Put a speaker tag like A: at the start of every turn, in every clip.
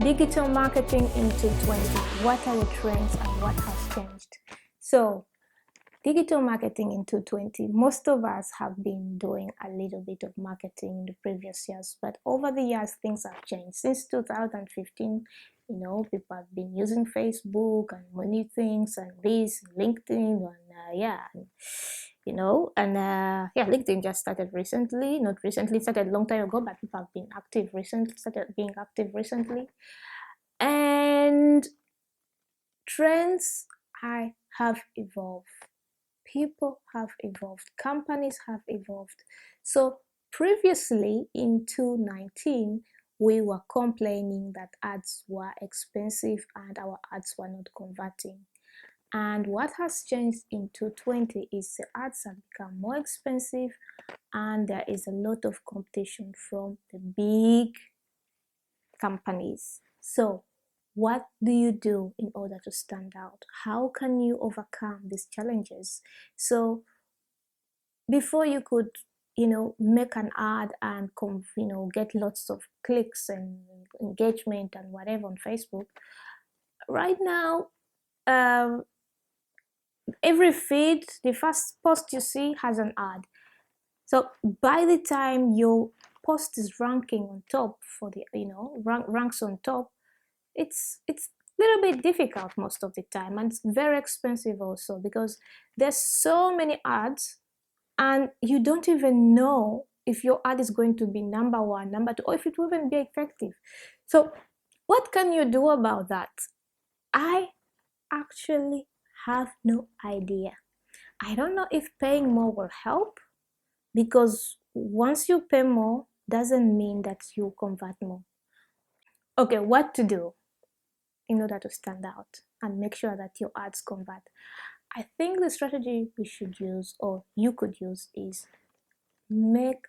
A: Digital marketing in 2020. What are the trends and what has changed? So, digital marketing in 2020, most of us have been doing a little bit of marketing in the previous years, but over the years, things have changed. Since 2015, people have been using Facebook and many things, and this, LinkedIn, LinkedIn just started recently. Not recently, started a long time ago, but people have been started being active recently. And trends have evolved. People have evolved. Companies have evolved. So previously in 2019, we were complaining that ads were expensive and our ads were not converting. And what has changed in 2020 is the ads have become more expensive and there is a lot of competition from the big companies. So what do you do in order to stand out? How can you overcome these challenges? So before you could make an ad and get lots of clicks and engagement and whatever on Facebook, right now every feed, the first post you see has an ad. So by the time your post is ranking on top for the ranks on top, it's a little bit difficult most of the time, and it's very expensive also because there's so many ads and you don't even know if your ad is going to be number one, number two, or if it will even be effective. So what can you do about that? I actually have no idea. I don't know if paying more will help, because once you pay more doesn't mean that you convert more. Okay, what to do in order to stand out and make sure that your ads convert? I think the strategy we should use, or you could use, is make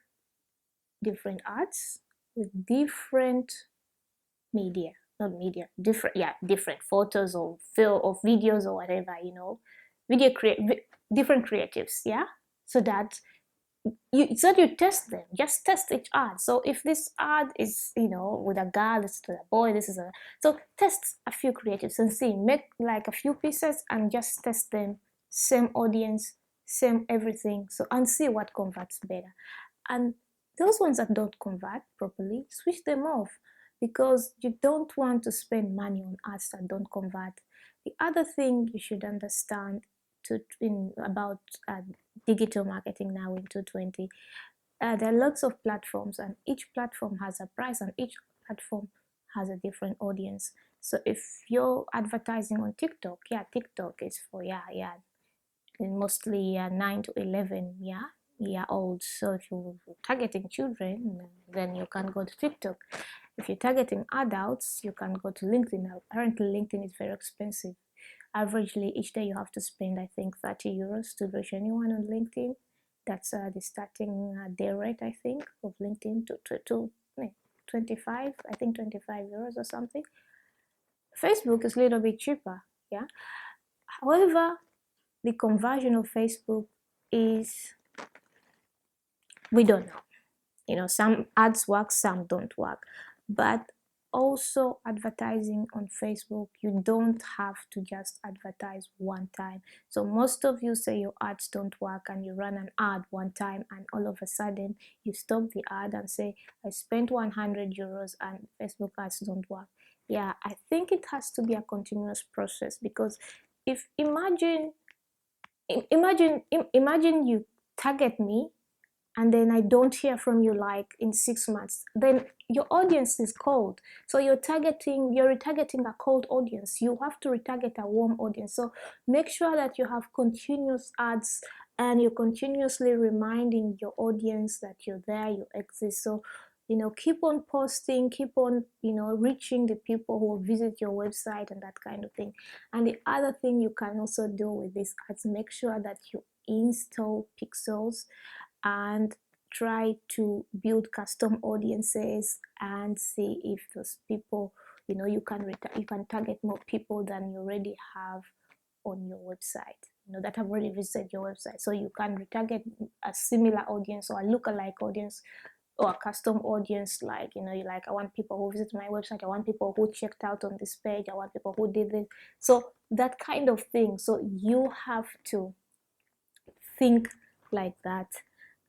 A: different ads with different media, not media, different photos or film or videos or whatever, different creatives, so that you test them. Just test each ad. So if this ad is with a girl, this is with a boy, so test a few creatives and see, make like a few pieces and just test them, same audience, same everything, and see what converts better. And those ones that don't convert properly, switch them off, because you don't want to spend money on ads that don't convert. The other thing you should understand about digital marketing now in 2020, there are lots of platforms and each platform has a price and each platform has a different audience. So if you're advertising on TikTok, TikTok is for mostly 9 to 11 year olds. So if you're targeting children, then you can go to TikTok. If you're targeting adults, you can go to LinkedIn. Apparently LinkedIn is very expensive. Averagely each day you have to spend, I think, 30 euros to reach anyone on LinkedIn. That's the starting day rate, I think, of LinkedIn, to 25, I think 25 euros or something. Facebook is a little bit cheaper, However, the conversion of Facebook is, we don't know. Some ads work, some don't work. But also advertising on Facebook, you don't have to just advertise one time. So most of you say your ads don't work and you run an ad one time and all of a sudden you stop the ad and say, I spent 100 euros and Facebook ads don't work. I think it has to be a continuous process, because if imagine you target me and then I don't hear from you like in 6 months, then your audience is cold. So you're retargeting a cold audience. You have to retarget a warm audience. So make sure that you have continuous ads and you're continuously reminding your audience that you're there, you exist. So keep on posting, keep on reaching the people who will visit your website and that kind of thing. And the other thing you can also do with these ads, make sure that you install pixels and try to build custom audiences and see if those people, you can target more people than you already have on your website, that have already visited your website. So you can retarget a similar audience or a lookalike audience or a custom audience, like, you like, I want people who visit my website, I want people who checked out on this page, I want people who did this. So that kind of thing. So you have to think like that.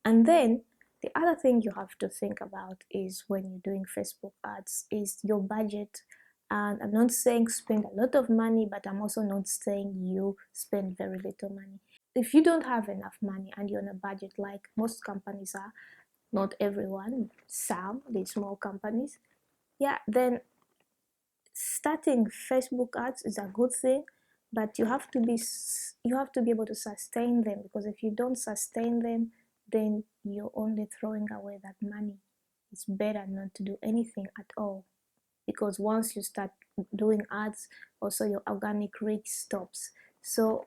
A: And then the other thing you have to think about is, when you're doing Facebook ads, is your budget. And I'm not saying spend a lot of money, but I'm also not saying you spend very little money. If you don't have enough money and you're on a budget, like most companies are, not everyone, some, the small companies, yeah, then starting Facebook ads is a good thing, but you have to be able to sustain them, because if you don't sustain them, then you're only throwing away that money. It's better not to do anything at all, because once you start doing ads, also your organic reach stops. So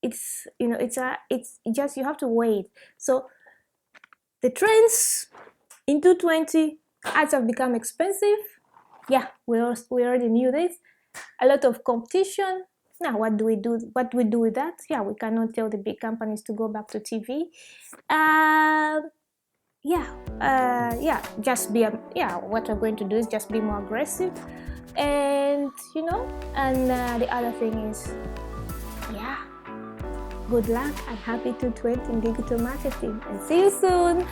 A: it's just, you have to wait. So the trends in 2020, ads have become expensive. Yeah, we already knew this. A lot of competition. Now, what do we do? What do we do with that? Yeah, we cannot tell the big companies to go back to TV. Just be what we're going to do is just be more aggressive, and the other thing is, yeah, good luck and happy 2020 in digital marketing, and see you soon.